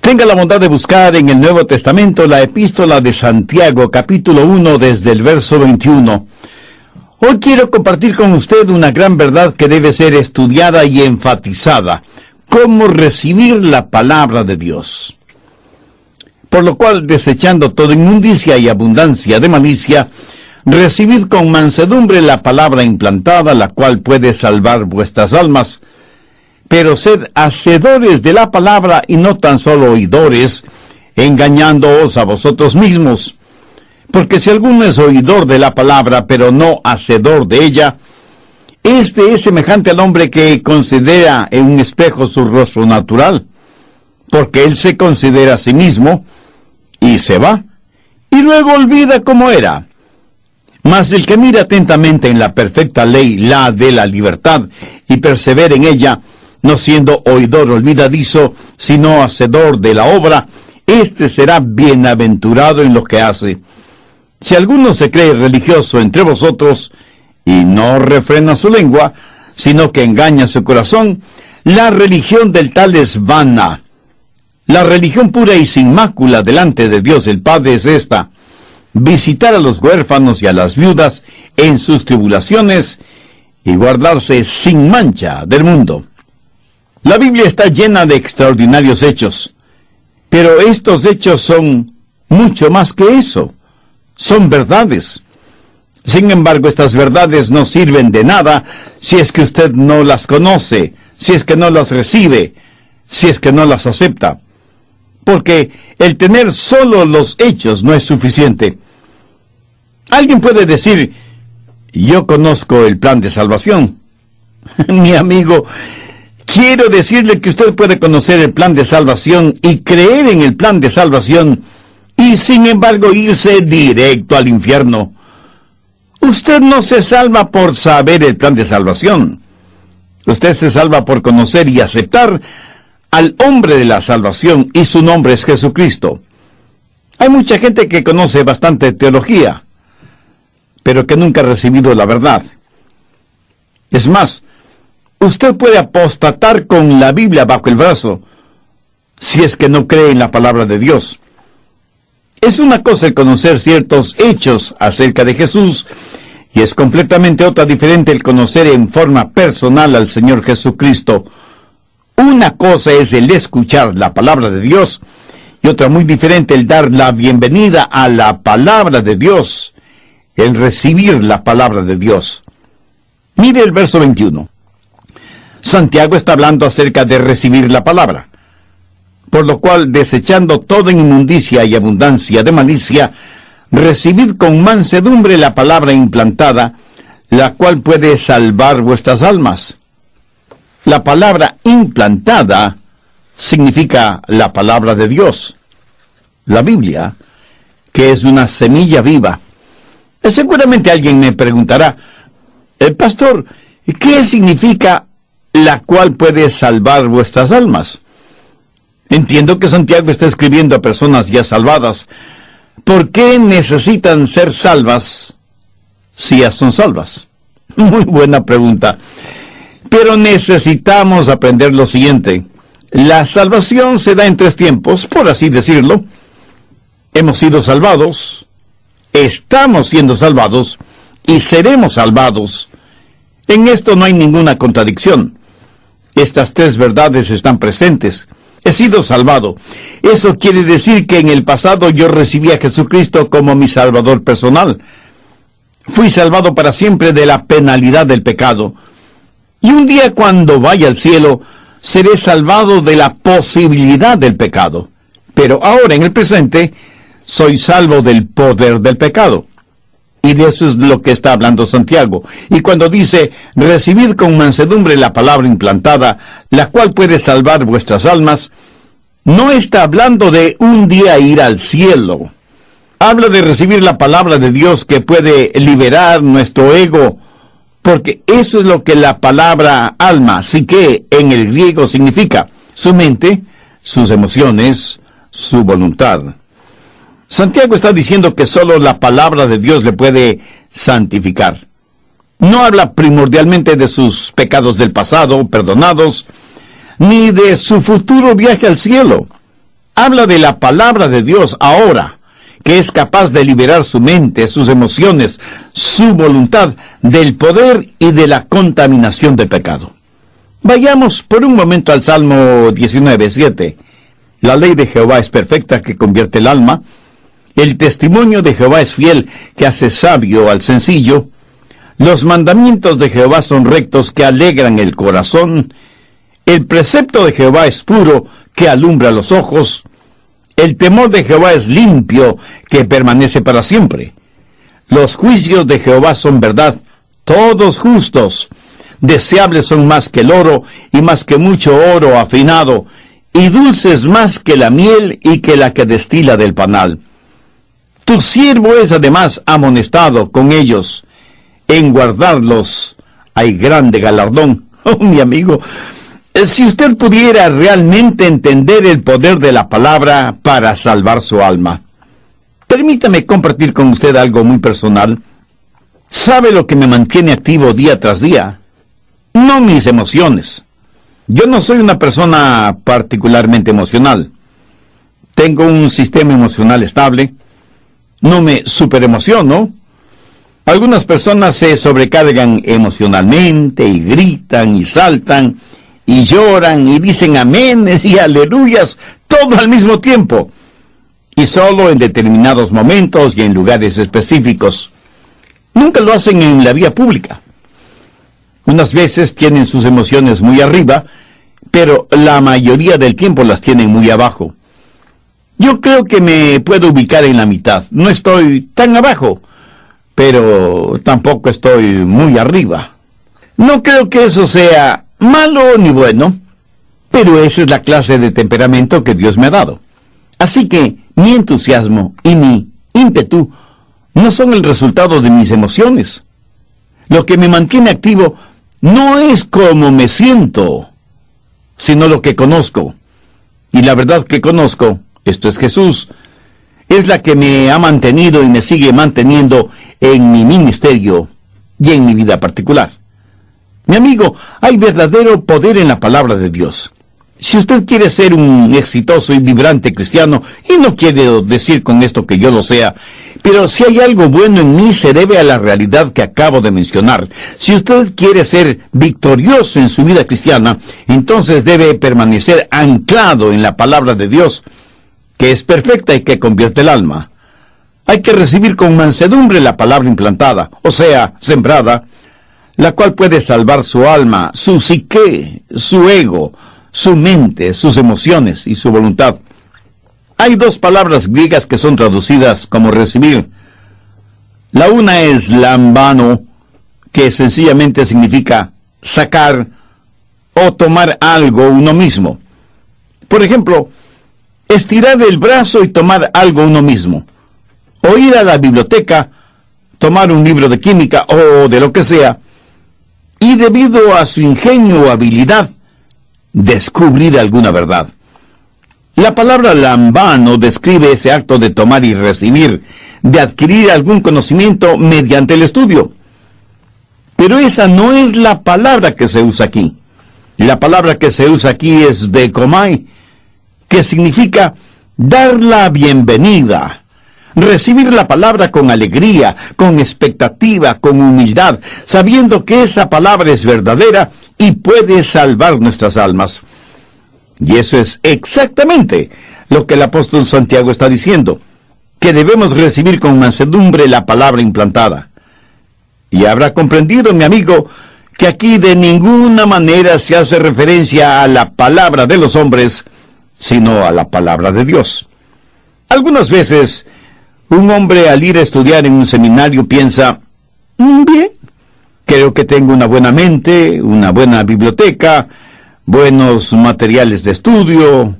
Tenga la bondad de buscar en el Nuevo Testamento la epístola de Santiago, capítulo 1, desde el verso 21. Hoy quiero compartir con usted una gran verdad que debe ser estudiada y enfatizada: cómo recibir la palabra de Dios. Por lo cual, desechando toda inmundicia y abundancia de malicia, recibid con mansedumbre la palabra implantada, la cual puede salvar vuestras almas. Pero sed hacedores de la palabra y no tan solo oidores, engañándoos a vosotros mismos. Porque si alguno es oidor de la palabra, pero no hacedor de ella, este es semejante al hombre que considera en un espejo su rostro natural, porque él se considera a sí mismo, y se va, y luego olvida cómo era. Mas el que mira atentamente en la perfecta ley, la de la libertad, y persevera en ella, no siendo oidor olvidadizo, sino hacedor de la obra, éste será bienaventurado en lo que hace. Si alguno se cree religioso entre vosotros, y no refrena su lengua, sino que engaña su corazón, la religión del tal es vana. La religión pura y sin mácula delante de Dios el Padre es esta: visitar a los huérfanos y a las viudas en sus tribulaciones, y guardarse sin mancha del mundo. La Biblia está llena de extraordinarios hechos, pero estos hechos son mucho más que eso. Son verdades. Sin embargo, estas verdades no sirven de nada si es que usted no las conoce, si es que no las recibe, si es que no las acepta. Porque el tener solo los hechos no es suficiente. Alguien puede decir: yo conozco el plan de salvación. Mi amigo, quiero decirle que usted puede conocer el plan de salvación y creer en el plan de salvación, y sin embargo irse directo al infierno. Usted no se salva por saber el plan de salvación. Usted se salva por conocer y aceptar al hombre de la salvación, y su nombre es Jesucristo. Hay mucha gente que conoce bastante teología, pero que nunca ha recibido la verdad. Es más, usted puede apostatar con la Biblia bajo el brazo, si es que no cree en la palabra de Dios. Es una cosa el conocer ciertos hechos acerca de Jesús, y es completamente otra diferente el conocer en forma personal al Señor Jesucristo. Una cosa es el escuchar la palabra de Dios, y otra muy diferente el dar la bienvenida a la palabra de Dios, el recibir la palabra de Dios. Mire el verso 21. Santiago está hablando acerca de recibir la palabra. Por lo cual, desechando toda inmundicia y abundancia de malicia, recibid con mansedumbre la palabra implantada, la cual puede salvar vuestras almas. La palabra implantada significa la palabra de Dios, la Biblia, que es una semilla viva. Seguramente alguien me preguntará: pastor, ¿qué significa la cual puede salvar vuestras almas? Entiendo que Santiago está escribiendo a personas ya salvadas. ¿Por qué necesitan ser salvas si ya son salvas? Muy buena pregunta. Pero necesitamos aprender lo siguiente: la salvación se da en tres tiempos, por así decirlo. Hemos sido salvados, estamos siendo salvados y seremos salvados. En esto no hay ninguna contradicción. Estas tres verdades están presentes. He sido salvado. Eso quiere decir que en el pasado yo recibí a Jesucristo como mi Salvador personal. Fui salvado para siempre de la penalidad del pecado. Y un día, cuando vaya al cielo, seré salvado de la posibilidad del pecado. Pero ahora, en el presente, soy salvo del poder del pecado. Y de eso es lo que está hablando Santiago. Y cuando dice: recibid con mansedumbre la palabra implantada, la cual puede salvar vuestras almas, no está hablando de un día ir al cielo. Habla de recibir la palabra de Dios, que puede liberar nuestro ego, porque eso es lo que la palabra alma, psique, en el griego significa: su mente, sus emociones, su voluntad. Santiago está diciendo que solo la palabra de Dios le puede santificar. No habla primordialmente de sus pecados del pasado perdonados, ni de su futuro viaje al cielo. Habla de la palabra de Dios ahora, que es capaz de liberar su mente, sus emociones, su voluntad del poder y de la contaminación del pecado. Vayamos por un momento al Salmo 19:7. La ley de Jehová es perfecta, que convierte el alma. El testimonio de Jehová es fiel, que hace sabio al sencillo. Los mandamientos de Jehová son rectos, que alegran el corazón. El precepto de Jehová es puro, que alumbra los ojos. El temor de Jehová es limpio, que permanece para siempre. Los juicios de Jehová son verdad, todos justos. Deseables son más que el oro, y más que mucho oro afinado, y dulces más que la miel y que la que destila del panal. Tu siervo es además amonestado con ellos. En guardarlos hay grande galardón. Oh, mi amigo, si usted pudiera realmente entender el poder de la palabra para salvar su alma. Permítame compartir con usted algo muy personal. ¿Sabe lo que me mantiene activo día tras día? No mis emociones. Yo no soy una persona particularmente emocional. Tengo un sistema emocional estable. No me superemociono. Algunas personas se sobrecargan emocionalmente y gritan y saltan y lloran y dicen aménes y aleluyas, todo al mismo tiempo, y solo en determinados momentos y en lugares específicos. Nunca lo hacen en la vía pública. Unas veces tienen sus emociones muy arriba, pero la mayoría del tiempo las tienen muy abajo. Yo creo que me puedo ubicar en la mitad. No estoy tan abajo, pero tampoco estoy muy arriba. No creo que eso sea malo ni bueno, pero esa es la clase de temperamento que Dios me ha dado. Así que mi entusiasmo y mi ímpetu no son el resultado de mis emociones. Lo que me mantiene activo no es cómo me siento, sino lo que conozco. Y la verdad que conozco, esto es Jesús, es la que me ha mantenido y me sigue manteniendo en mi ministerio y en mi vida particular. Mi amigo, hay verdadero poder en la palabra de Dios. Si usted quiere ser un exitoso y vibrante cristiano, y no quiero decir con esto que yo lo sea, pero si hay algo bueno en mí se debe a la realidad que acabo de mencionar. Si usted quiere ser victorioso en su vida cristiana, entonces debe permanecer anclado en la palabra de Dios, que es perfecta y que convierte el alma. Hay que recibir con mansedumbre la palabra implantada, o sea, sembrada, la cual puede salvar su alma, su psique, su ego, su mente, sus emociones y su voluntad. Hay dos palabras griegas que son traducidas como recibir. La una es lambano, que sencillamente significa sacar o tomar algo uno mismo. Por ejemplo, estirar el brazo y tomar algo uno mismo. O ir a la biblioteca, tomar un libro de química o de lo que sea, y debido a su ingenio o habilidad, descubrir alguna verdad. La palabra lambano describe ese acto de tomar y recibir, de adquirir algún conocimiento mediante el estudio. Pero esa no es la palabra que se usa aquí. La palabra que se usa aquí es dekomai, que significa dar la bienvenida, recibir la palabra con alegría, con expectativa, con humildad, sabiendo que esa palabra es verdadera y puede salvar nuestras almas. Y eso es exactamente lo que el apóstol Santiago está diciendo, que debemos recibir con mansedumbre la palabra implantada. Y habrá comprendido, mi amigo, que aquí de ninguna manera se hace referencia a la palabra de los hombres, sino a la palabra de Dios. Algunas veces, un hombre al ir a estudiar en un seminario piensa, bien, creo que tengo una buena mente, una buena biblioteca, buenos materiales de estudio,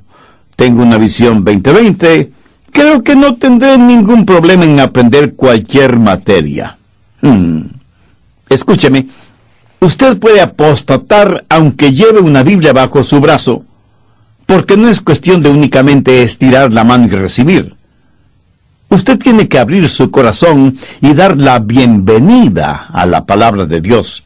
tengo una visión 2020, creo que no tendré ningún problema en aprender cualquier materia. Escúcheme, usted puede apostatar aunque lleve una Biblia bajo su brazo, porque no es cuestión de únicamente estirar la mano y recibir. Usted tiene que abrir su corazón y dar la bienvenida a la palabra de Dios.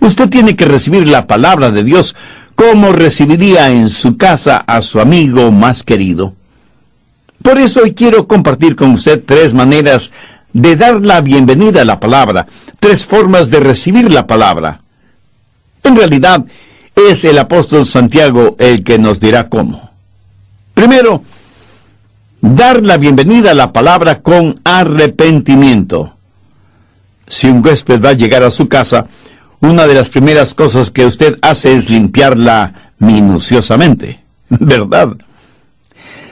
Usted tiene que recibir la palabra de Dios como recibiría en su casa a su amigo más querido. Por eso hoy quiero compartir con usted 3 maneras de dar la bienvenida a la palabra, 3 formas de recibir la palabra. En realidad, es el apóstol Santiago el que nos dirá cómo. Primero, dar la bienvenida a la palabra con arrepentimiento. Si un huésped va a llegar a su casa, una de las primeras cosas que usted hace es limpiarla minuciosamente, ¿verdad?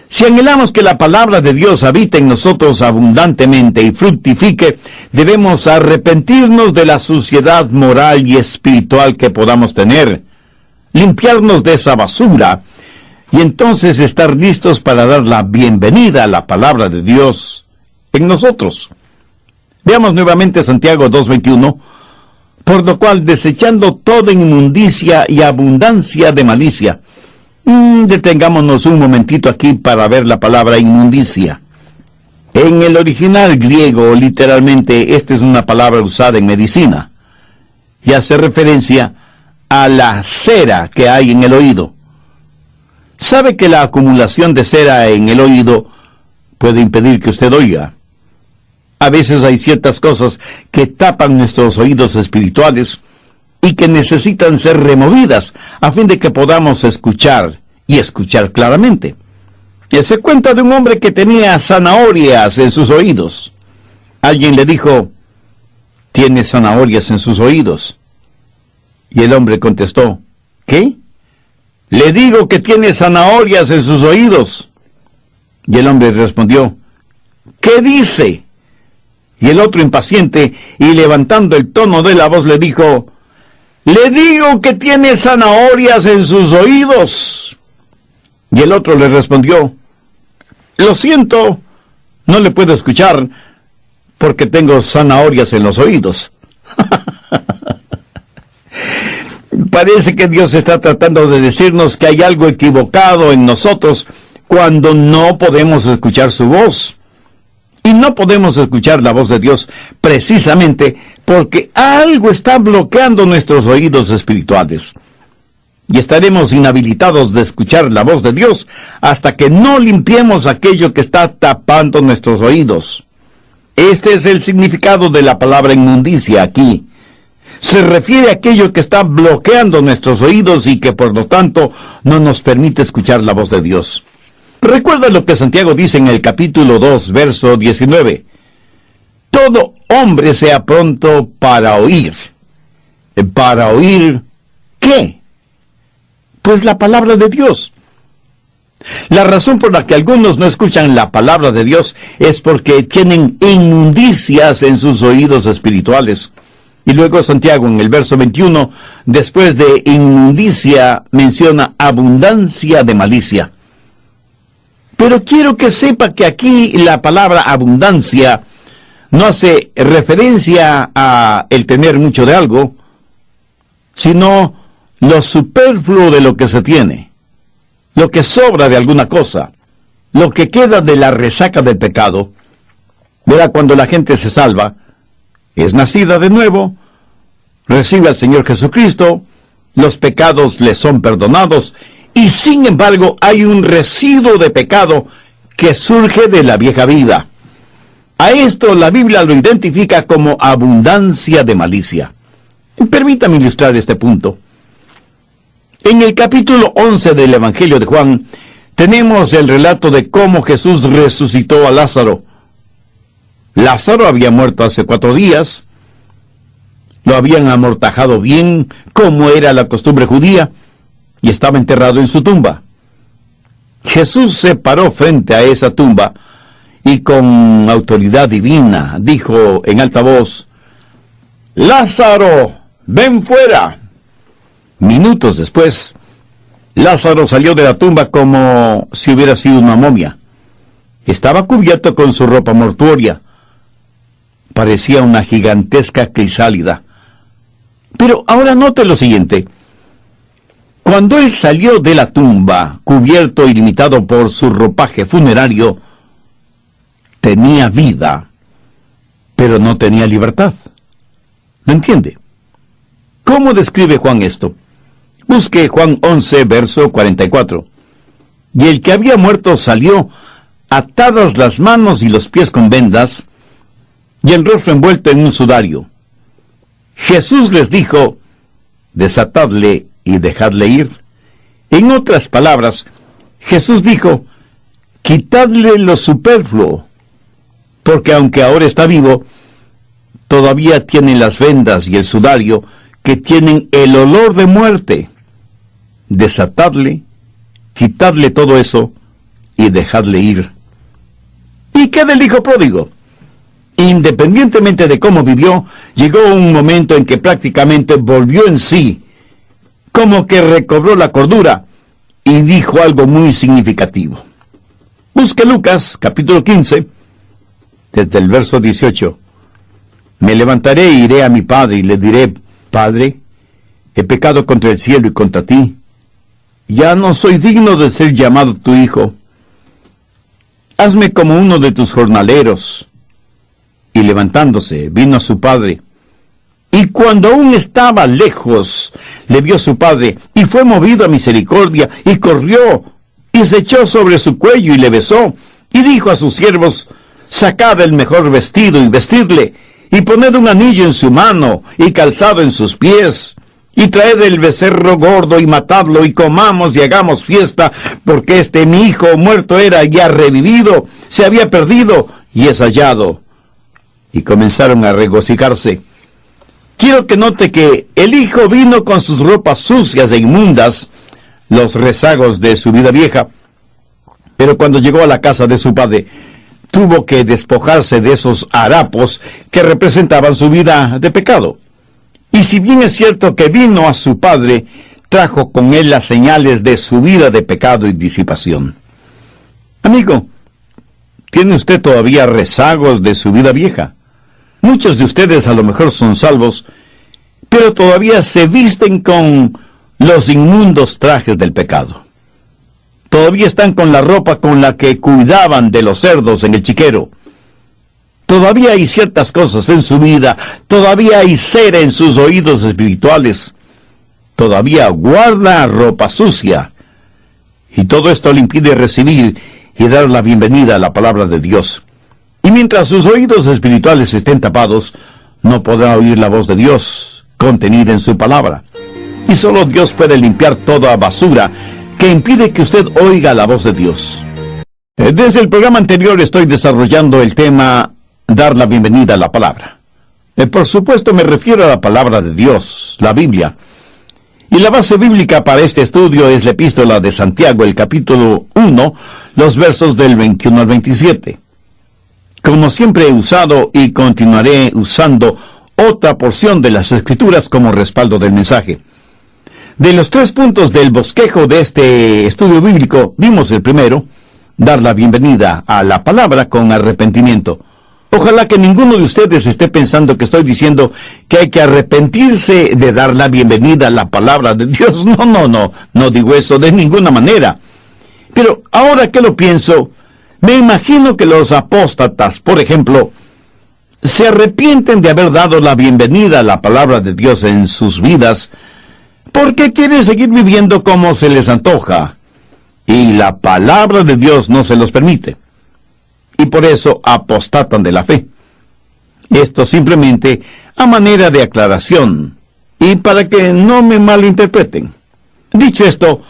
Si anhelamos que la palabra de Dios habite en nosotros abundantemente y fructifique, debemos arrepentirnos de la suciedad moral y espiritual que podamos tener, limpiarnos de esa basura, y entonces estar listos para dar la bienvenida a la palabra de Dios en nosotros. Veamos nuevamente Santiago 2:21, por lo cual, desechando toda inmundicia y abundancia de malicia. Detengámonos un momentito aquí para ver la palabra inmundicia. En el original griego, literalmente, esta es una palabra usada en medicina, y hace referencia a la cera que hay en el oído. ¿Sabe que la acumulación de cera en el oído puede impedir que usted oiga? A veces hay ciertas cosas que tapan nuestros oídos espirituales y que necesitan ser removidas a fin de que podamos escuchar y escuchar claramente. Y se cuenta de un hombre que tenía zanahorias en sus oídos. Alguien le dijo: «¿Tiene zanahorias en sus oídos?». Y el hombre contestó: «¿Qué? Le digo que tiene zanahorias en sus oídos». Y el hombre respondió: «¿Qué dice?». Y el otro, impaciente y levantando el tono de la voz, le dijo: «Le digo que tiene zanahorias en sus oídos». Y el otro le respondió: «Lo siento, no le puedo escuchar porque tengo zanahorias en los oídos». Parece que Dios está tratando de decirnos que hay algo equivocado en nosotros cuando no podemos escuchar su voz. Y no podemos escuchar la voz de Dios precisamente porque algo está bloqueando nuestros oídos espirituales. Y estaremos inhabilitados de escuchar la voz de Dios hasta que no limpiemos aquello que está tapando nuestros oídos. Este es el significado de la palabra inmundicia aquí. Se refiere a aquello que está bloqueando nuestros oídos y que por lo tanto no nos permite escuchar la voz de Dios. Recuerda lo que Santiago dice en el capítulo 2, verso 19. Todo hombre sea pronto para oír. ¿Para oír qué? Pues la palabra de Dios. La razón por la que algunos no escuchan la palabra de Dios es porque tienen inmundicias en sus oídos espirituales. Y luego Santiago en el verso 21, después de inmundicia, menciona abundancia de malicia. Pero quiero que sepa que aquí la palabra abundancia no hace referencia a el tener mucho de algo, sino lo superfluo de lo que se tiene, lo que sobra de alguna cosa, lo que queda de la resaca del pecado. Verá, cuando la gente se salva, es nacida de nuevo, recibe al Señor Jesucristo, los pecados le son perdonados, y sin embargo hay un residuo de pecado que surge de la vieja vida. A esto la Biblia lo identifica como abundancia de malicia. Permítame ilustrar este punto. En el capítulo 11 del Evangelio de Juan, tenemos el relato de cómo Jesús resucitó a Lázaro. Lázaro había muerto hace 4 días, lo habían amortajado bien, como era la costumbre judía, y estaba enterrado en su tumba. Jesús se paró frente a esa tumba y con autoridad divina dijo en alta voz: «Lázaro, ven fuera». Minutos después, Lázaro salió de la tumba como si hubiera sido una momia. Estaba cubierto con su ropa mortuoria. Parecía una gigantesca crisálida. Pero ahora note lo siguiente. Cuando él salió de la tumba, cubierto y limitado por su ropaje funerario, tenía vida, pero no tenía libertad. ¿Lo entiende? ¿Cómo describe Juan esto? Busque Juan 11, verso 44. Y el que había muerto salió, atadas las manos y los pies con vendas, y el rostro envuelto en un sudario. Jesús les dijo: desatadle y dejadle ir. En otras palabras, Jesús dijo: quitadle lo superfluo, porque aunque ahora está vivo, todavía tiene las vendas y el sudario que tienen el olor de muerte. Desatadle, quitadle todo eso y dejadle ir. ¿Y qué del hijo pródigo? Independientemente de cómo vivió, llegó un momento en que prácticamente volvió en sí, como que recobró la cordura, y dijo algo muy significativo. Busque Lucas, capítulo 15, desde el verso 18. Me levantaré e iré a mi padre y le diré: Padre, he pecado contra el cielo y contra ti. Ya no soy digno de ser llamado tu hijo. Hazme como uno de tus jornaleros. Y levantándose, vino a su padre. Y cuando aún estaba lejos, le vio su padre, y fue movido a misericordia, y corrió, y se echó sobre su cuello, y le besó, y dijo a sus siervos: sacad el mejor vestido, y vestidle, y poned un anillo en su mano, y calzado en sus pies, y traed el becerro gordo, y matadlo, y comamos y hagamos fiesta, porque mi hijo muerto era, y ha revivido, se había perdido, y es hallado. Y comenzaron a regocijarse. Quiero que note que el hijo vino con sus ropas sucias e inmundas, los rezagos de su vida vieja, pero cuando llegó a la casa de su padre, tuvo que despojarse de esos harapos que representaban su vida de pecado. Y si bien es cierto que vino a su padre, trajo con él las señales de su vida de pecado y disipación. Amigo, ¿tiene usted todavía rezagos de su vida vieja? Muchos de ustedes a lo mejor son salvos, pero todavía se visten con los inmundos trajes del pecado. Todavía están con la ropa con la que cuidaban de los cerdos en el chiquero. Todavía hay ciertas cosas en su vida, todavía hay cera en sus oídos espirituales, todavía guarda ropa sucia. Y todo esto le impide recibir y dar la bienvenida a la palabra de Dios. Y mientras sus oídos espirituales estén tapados, no podrá oír la voz de Dios contenida en su palabra. Y solo Dios puede limpiar toda basura que impide que usted oiga la voz de Dios. Desde el programa anterior estoy desarrollando el tema dar la bienvenida a la palabra. Por supuesto me refiero a la palabra de Dios, la Biblia. Y la base bíblica para este estudio es la epístola de Santiago, el capítulo 1, los versos del 21 al 27. Como siempre he usado y continuaré usando otra porción de las Escrituras como respaldo del mensaje. De los 3 puntos del bosquejo de este estudio bíblico, vimos el primero: dar la bienvenida a la palabra con arrepentimiento. Ojalá que ninguno de ustedes esté pensando que estoy diciendo que hay que arrepentirse de dar la bienvenida a la palabra de Dios. No digo eso de ninguna manera. Pero ahora que lo pienso, me imagino que los apóstatas, por ejemplo, se arrepienten de haber dado la bienvenida a la palabra de Dios en sus vidas, porque quieren seguir viviendo como se les antoja, y la palabra de Dios no se los permite. Y por eso apostatan de la fe. Esto simplemente a manera de aclaración, y para que no me malinterpreten. Dicho esto,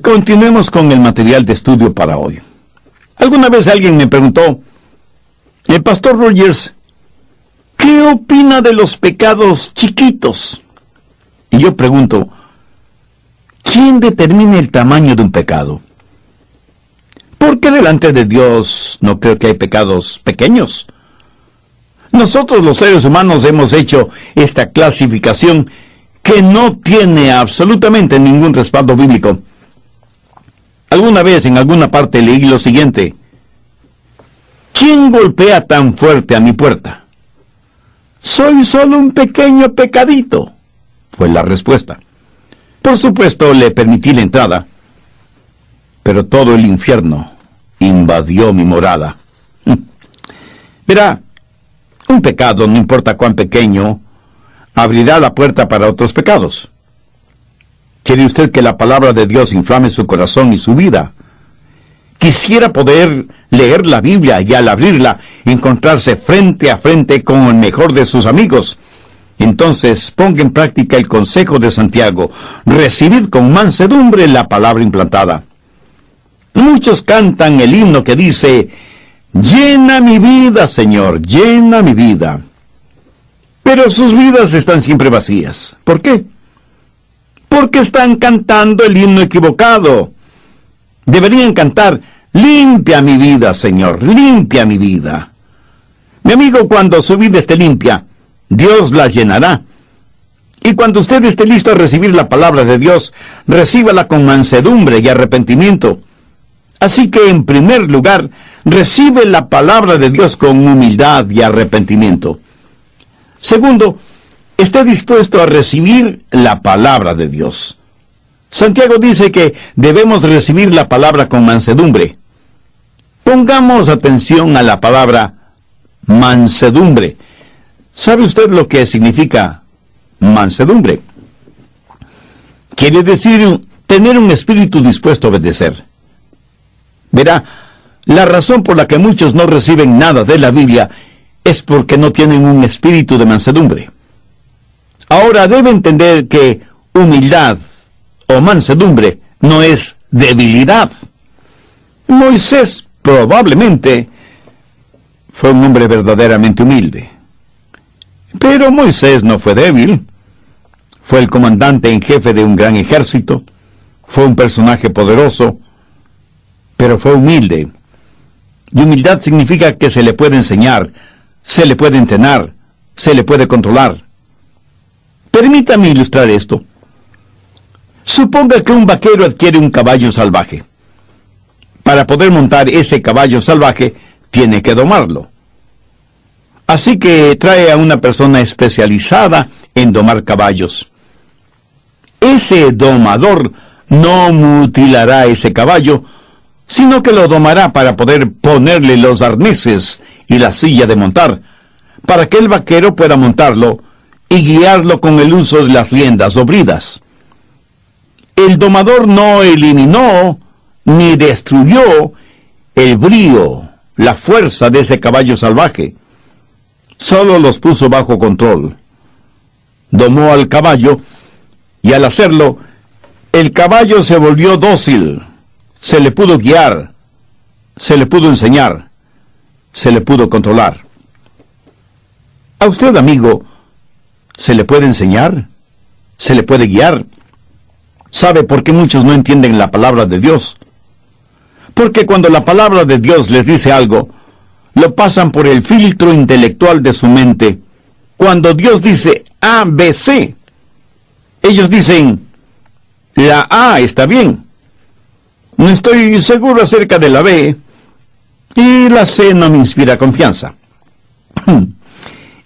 continuemos con el material de estudio para hoy. Alguna vez alguien me preguntó: el pastor Rogers, ¿qué opina de los pecados chiquitos? Y yo pregunto: ¿quién determina el tamaño de un pecado? Porque delante de Dios no creo que hay pecados pequeños. Nosotros los seres humanos hemos hecho esta clasificación que no tiene absolutamente ningún respaldo bíblico. Alguna vez en alguna parte leí lo siguiente: ¿quién golpea tan fuerte a mi puerta? Soy solo un pequeño pecadito, fue la respuesta. Por supuesto le permití la entrada, pero todo el infierno invadió mi morada. Verá, un pecado, no importa cuán pequeño, abrirá la puerta para otros pecados. ¿Quiere usted que la palabra de Dios inflame su corazón y su vida? quisiera poder leer la Biblia y al abrirla encontrarse frente a frente con el mejor de sus amigos. Entonces ponga en práctica el consejo de Santiago: recibid con mansedumbre la palabra implantada. Muchos cantan el himno que dice: llena mi vida, Señor, llena mi vida. Pero sus vidas están siempre vacías. ¿Por qué? Porque están cantando el himno equivocado. Deberían cantar: limpia mi vida, Señor, limpia mi vida. Mi amigo, cuando su vida esté limpia, Dios la llenará. Y cuando usted esté listo a recibir la palabra de Dios, recíbala con mansedumbre y arrepentimiento. Así que, en primer lugar, recibe la palabra de Dios con humildad y arrepentimiento. Segundo, esté dispuesto a recibir la palabra de Dios. Santiago dice que debemos recibir la palabra con mansedumbre. Pongamos atención a la palabra mansedumbre. ¿Sabe usted lo que significa mansedumbre? Quiere decir tener un espíritu dispuesto a obedecer. Verá, la razón por la que muchos no reciben nada de la Biblia es porque no tienen un espíritu de mansedumbre. Ahora debe entender que humildad o mansedumbre no es debilidad. Moisés probablemente fue un hombre verdaderamente humilde. Pero Moisés no fue débil. Fue el comandante en jefe de un gran ejército. Fue un personaje poderoso, pero fue humilde. Y humildad significa que se le puede enseñar, se le puede entrenar, se le puede controlar. Permítame ilustrar esto. Suponga que un vaquero adquiere un caballo salvaje. Para poder montar ese caballo salvaje, tiene que domarlo. Así que trae a una persona especializada en domar caballos. Ese domador no mutilará ese caballo, sino que lo domará para poder ponerle los arneses y la silla de montar, para que el vaquero pueda montarlo y guiarlo con el uso de las riendas o bridas. El domador no eliminó ni destruyó el brío, la fuerza de ese caballo salvaje. Solo los puso bajo control. Domó al caballo, y al hacerlo, el caballo se volvió dócil. Se le pudo guiar, se le pudo enseñar, se le pudo controlar. A usted, amigo, ¿se le puede enseñar? ¿Se le puede guiar? ¿Sabe por qué muchos no entienden la palabra de Dios? Porque cuando la palabra de Dios les dice algo, lo pasan por el filtro intelectual de su mente. Cuando Dios dice A, B, C, ellos dicen, la A está bien. No estoy seguro acerca de la B, y la C no me inspira confianza.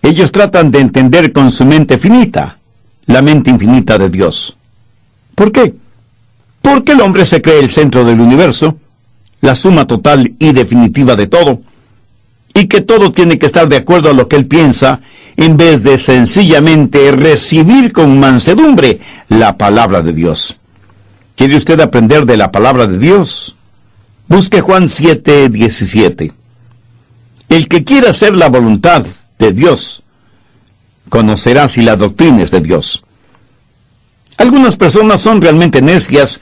Ellos tratan de entender con su mente finita, la mente infinita de Dios. ¿Por qué? Porque el hombre se cree el centro del universo, la suma total y definitiva de todo, y que todo tiene que estar de acuerdo a lo que él piensa, en vez de sencillamente recibir con mansedumbre la palabra de Dios. ¿Quiere usted aprender de la palabra de Dios? Busque Juan 7:17. El que quiera hacer la voluntad de Dios, conocerá si la doctrina es de Dios. Algunas personas son realmente necias,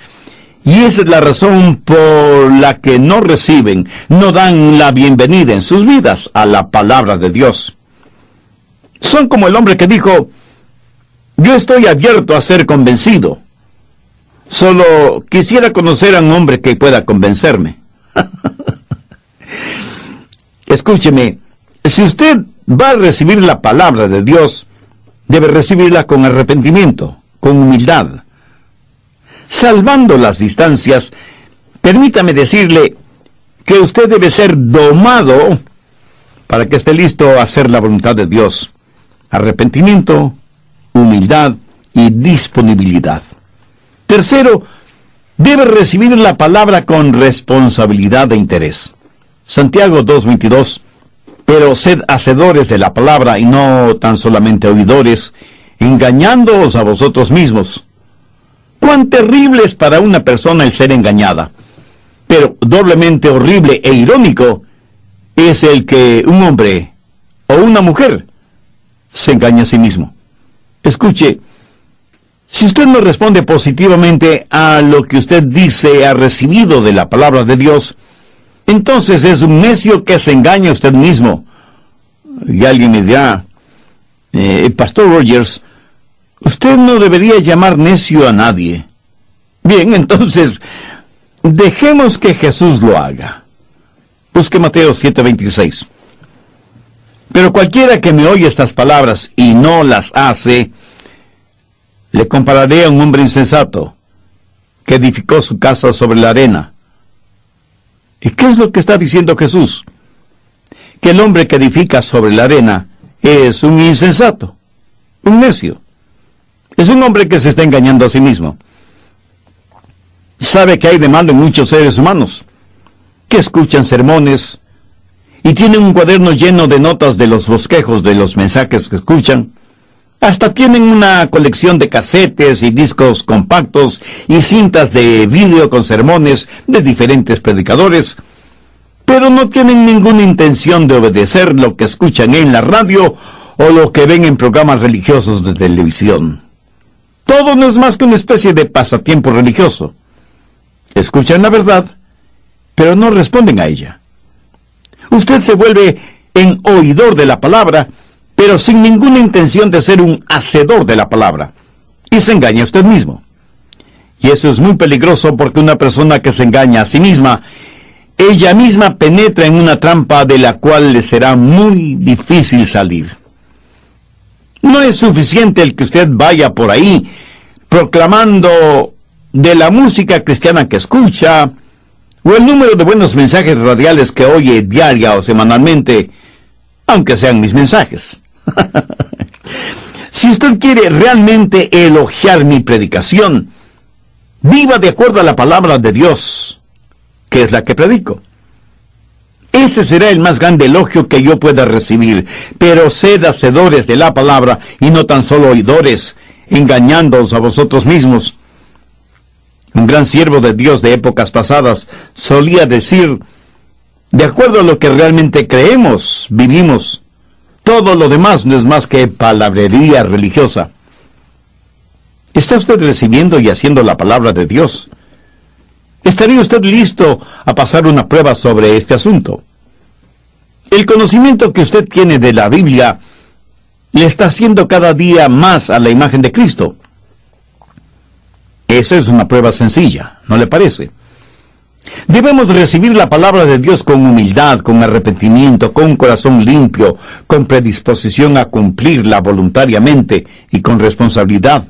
y esa es la razón por la que no reciben, no dan la bienvenida en sus vidas a la palabra de Dios. Son como el hombre que dijo, yo estoy abierto a ser convencido. Solo quisiera conocer a un hombre que pueda convencerme. Escúcheme, si usted va a recibir la palabra de Dios, debe recibirla con arrepentimiento, con humildad. Salvando las distancias, permítame decirle que usted debe ser domado para que esté listo a hacer la voluntad de Dios. Arrepentimiento, humildad y disponibilidad. Tercero, debe recibir la palabra con responsabilidad e interés. Santiago 2:22, pero sed hacedores de la palabra y no tan solamente oidores, engañándoos a vosotros mismos. ¡Cuán terrible es para una persona el ser engañada! pero doblemente horrible e irónico es el que un hombre o una mujer se engaña a sí mismo. Escuche, si usted no responde positivamente a lo que usted dice ha recibido de la palabra de Dios, entonces es un necio que se engaña a usted mismo. Y alguien me dirá, Pastor Rogers, usted no debería llamar necio a nadie. Bien, entonces, dejemos que Jesús lo haga. Busque Mateo 7:26. Pero cualquiera que me oye estas palabras y no las hace, le compararé a un hombre insensato que edificó su casa sobre la arena. ¿Y qué es lo que está diciendo Jesús? Que el hombre que edifica sobre la arena es un insensato, un necio. Es un hombre que se está engañando a sí mismo. Sabe que hay de malo en muchos seres humanos, que escuchan sermones y tienen un cuaderno lleno de notas de los bosquejos de los mensajes que escuchan. Hasta tienen una colección de casetes y discos compactos y cintas de vídeo con sermones de diferentes predicadores, pero no tienen ninguna intención de obedecer lo que escuchan en la radio o lo que ven en programas religiosos de televisión. Todo no es más que una especie de pasatiempo religioso. Escuchan la verdad, pero no responden a ella. Usted se vuelve en oidor de la palabra, pero sin ninguna intención de ser un hacedor de la palabra. Y se engaña a usted mismo. Y eso es muy peligroso porque una persona que se engaña a sí misma, ella misma penetra en una trampa de la cual le será muy difícil salir. No es suficiente el que usted vaya por ahí proclamando de la música cristiana que escucha, o el número de buenos mensajes radiales que oye diaria o semanalmente, aunque sean mis mensajes. Si usted quiere realmente elogiar mi predicación, viva de acuerdo a la palabra de Dios, que es la que predico. Ese será el más grande elogio que yo pueda recibir, pero sed hacedores de la palabra y no tan solo oidores, engañándoos a vosotros mismos. Un gran siervo de Dios de épocas pasadas solía decir, de acuerdo a lo que realmente creemos, vivimos. Todo lo demás no es más que palabrería religiosa. ¿Está usted recibiendo y haciendo la palabra de Dios? ¿Estaría usted listo a pasar una prueba sobre este asunto? El conocimiento que usted tiene de la Biblia le está haciendo cada día más a la imagen de Cristo. Esa es una prueba sencilla, ¿no le parece? Debemos recibir la palabra de Dios con humildad, con arrepentimiento, con un corazón limpio, con predisposición a cumplirla voluntariamente y con responsabilidad.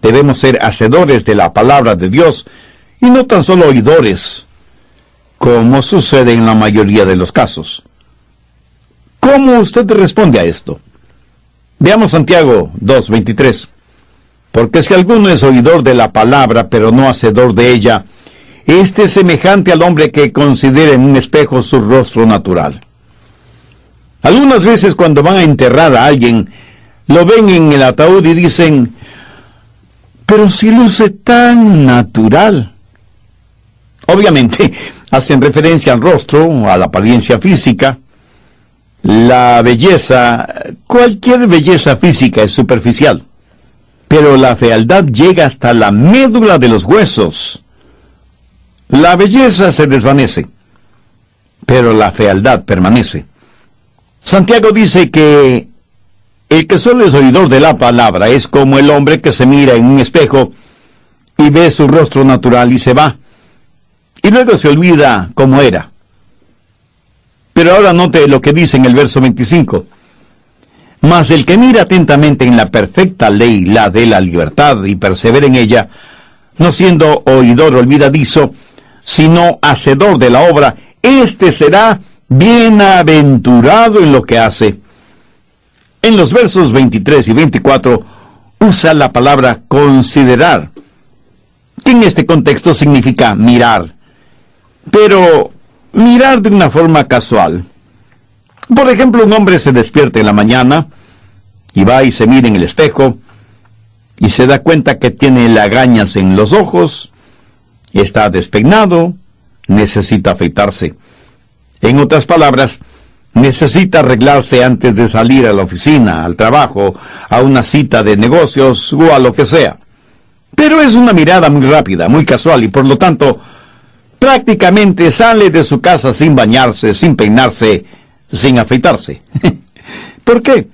Debemos ser hacedores de la palabra de Dios y no tan solo oidores, como sucede en la mayoría de los casos. ¿Cómo usted responde a esto? Veamos Santiago 2:23. Porque si alguno es oidor de la palabra, pero no hacedor de ella, este es semejante al hombre que considera en un espejo su rostro natural. Algunas veces cuando van a enterrar a alguien, lo ven en el ataúd y dicen, pero si luce tan natural. Obviamente, hacen referencia al rostro, a la apariencia física. La belleza, cualquier belleza física es superficial. Pero la fealdad llega hasta la médula de los huesos. La belleza se desvanece, pero la fealdad permanece. Santiago dice que el que solo es oidor de la palabra es como el hombre que se mira en un espejo y ve su rostro natural y se va, y luego se olvida cómo era. Pero ahora note lo que dice en el verso 25. Mas el que mira atentamente en la perfecta ley, la de la libertad, y persevera en ella, no siendo oidor olvidadizo, sino hacedor de la obra, éste será bienaventurado en lo que hace. En los versos 23 y 24 usa la palabra considerar, que en este contexto significa mirar, pero mirar de una forma casual. Por ejemplo, un hombre se despierta en la mañana y va y se mira en el espejo y se da cuenta que tiene lagañas en los ojos, está despeinado, necesita afeitarse. En otras palabras, necesita arreglarse antes de salir a la oficina, al trabajo, a una cita de negocios o a lo que sea. Pero es una mirada muy rápida, muy casual y por lo tanto, prácticamente sale de su casa sin bañarse, sin peinarse, sin afeitarse. ¿Por qué?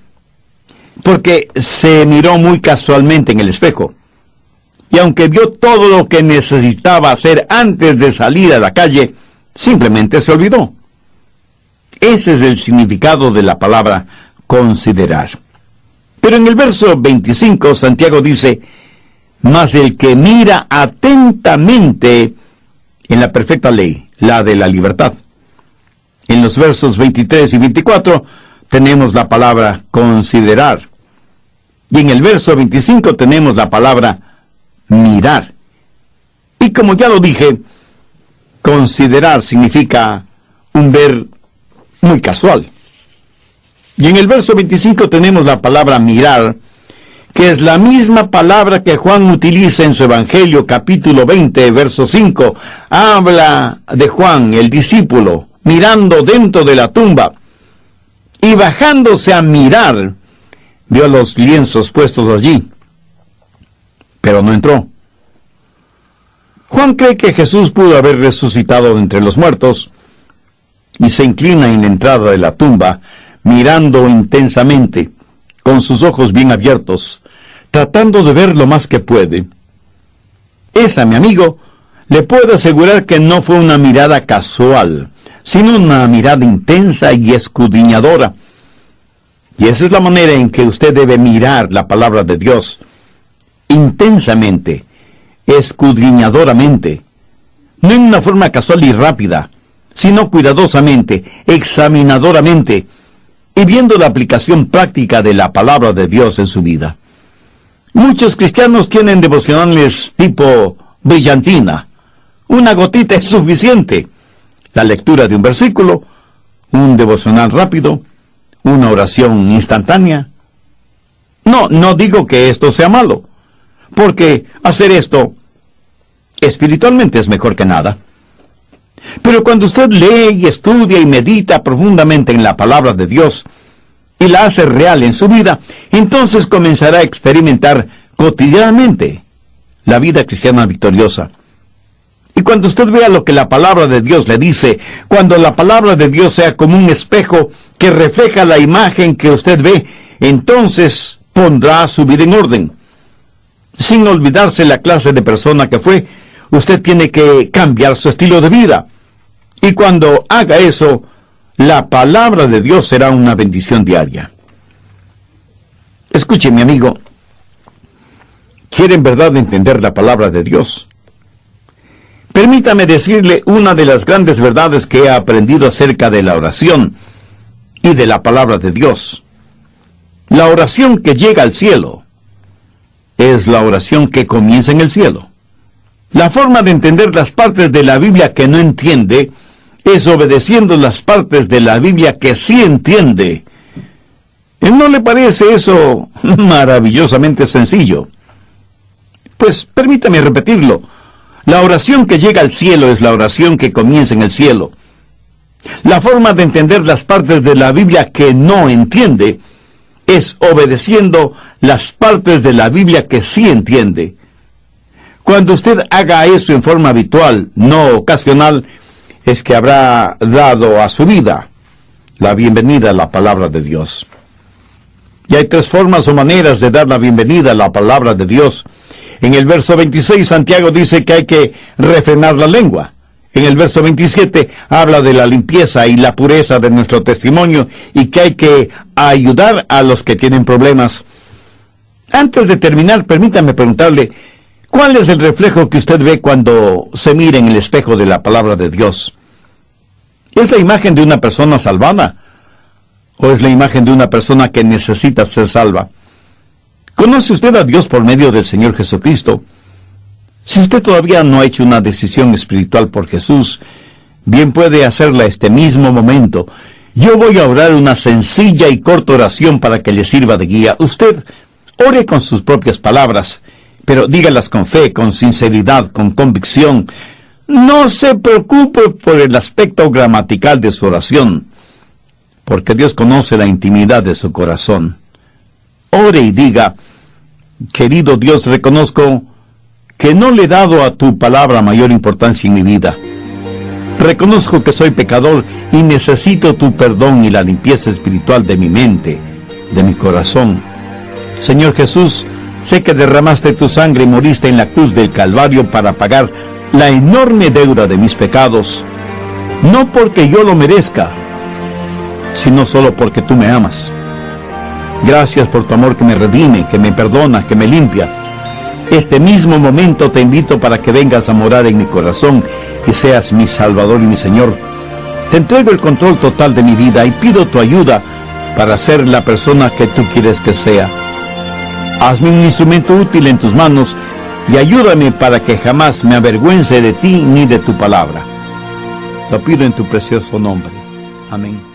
Porque se miró muy casualmente en el espejo. Y aunque vio todo lo que necesitaba hacer antes de salir a la calle, simplemente se olvidó. Ese es el significado de la palabra considerar. Pero en el verso 25, Santiago dice, mas el que mira atentamente en la perfecta ley, la de la libertad. En los versos 23 y 24 tenemos la palabra considerar. Y en el verso 25 tenemos la palabra mirar. Y como ya lo dije, considerar significa un ver muy casual. Y en el verso 25 tenemos la palabra mirar, que es la misma palabra que Juan utiliza en su Evangelio, capítulo 20, verso 5. Habla de Juan, el discípulo, mirando dentro de la tumba. Y bajándose a mirar, vio los lienzos puestos allí, pero no entró. Juan cree que Jesús pudo haber resucitado de entre los muertos, y se inclina en la entrada de la tumba, mirando intensamente, con sus ojos bien abiertos, tratando de ver lo más que puede. Esa, mi amigo, le puedo asegurar que no fue una mirada casual, sino una mirada intensa y escudriñadora. Y esa es la manera en que usted debe mirar la palabra de Dios, intensamente, escudriñadoramente, no en una forma casual y rápida, sino cuidadosamente, examinadoramente, y viendo la aplicación práctica de la palabra de Dios en su vida. Muchos cristianos tienen devocionales tipo brillantina. Una gotita es suficiente. La lectura de un versículo, un devocional rápido, una oración instantánea. No digo que esto sea malo, porque hacer esto espiritualmente es mejor que nada. Pero cuando usted lee y estudia y medita profundamente en la palabra de Dios y la hace real en su vida, entonces comenzará a experimentar cotidianamente la vida cristiana victoriosa. Y cuando usted vea lo que la palabra de Dios le dice, cuando la palabra de Dios sea como un espejo que refleja la imagen que usted ve, entonces pondrá su vida en orden. Sin olvidarse la clase de persona que fue, usted tiene que cambiar su estilo de vida. Y cuando haga eso, la palabra de Dios será una bendición diaria. Escuche, mi amigo, ¿quiere en verdad entender la palabra de Dios? Permítame decirle una de las grandes verdades que he aprendido acerca de la oración y de la palabra de Dios. La oración que llega al cielo es la oración que comienza en el cielo. La forma de entender las partes de la Biblia que no entiende es obedeciendo las partes de la Biblia que sí entiende. ¿No le parece eso maravillosamente sencillo? Pues permítame repetirlo. La oración que llega al cielo es la oración que comienza en el cielo. La forma de entender las partes de la Biblia que no entiende es obedeciendo las partes de la Biblia que sí entiende. Cuando usted haga eso en forma habitual, no ocasional, es que habrá dado a su vida la bienvenida a la palabra de Dios. Y hay tres formas o maneras de dar la bienvenida a la palabra de Dios. En el verso 26, Santiago dice que hay que refrenar la lengua. En el verso 27, habla de la limpieza y la pureza de nuestro testimonio y que hay que ayudar a los que tienen problemas. Antes de terminar, permítame preguntarle, ¿cuál es el reflejo que usted ve cuando se mira en el espejo de la palabra de Dios? ¿Es la imagen de una persona salvada? ¿O es la imagen de una persona que necesita ser salva? ¿Conoce usted a Dios por medio del Señor Jesucristo? Si usted todavía no ha hecho una decisión espiritual por Jesús, bien puede hacerla este mismo momento. Yo voy a orar una sencilla y corta oración para que le sirva de guía. Usted ore con sus propias palabras, pero dígalas con fe, con sinceridad, con convicción. No se preocupe por el aspecto gramatical de su oración, porque Dios conoce la intimidad de su corazón. Ore y diga: querido Dios, reconozco que no le he dado a tu palabra mayor importancia en mi vida. Reconozco que soy pecador y necesito tu perdón y la limpieza espiritual de mi mente, de mi corazón. Señor Jesús, sé que derramaste tu sangre y moriste en la cruz del Calvario para pagar la enorme deuda de mis pecados, no porque yo lo merezca, sino solo porque tú me amas. Gracias por tu amor que me redime, que me perdona, que me limpia. Este mismo momento te invito para que vengas a morar en mi corazón y seas mi Salvador y mi Señor. Te entrego el control total de mi vida y pido tu ayuda para ser la persona que tú quieres que sea. Hazme un instrumento útil en tus manos y ayúdame para que jamás me avergüence de ti ni de tu palabra. Lo pido en tu precioso nombre. Amén.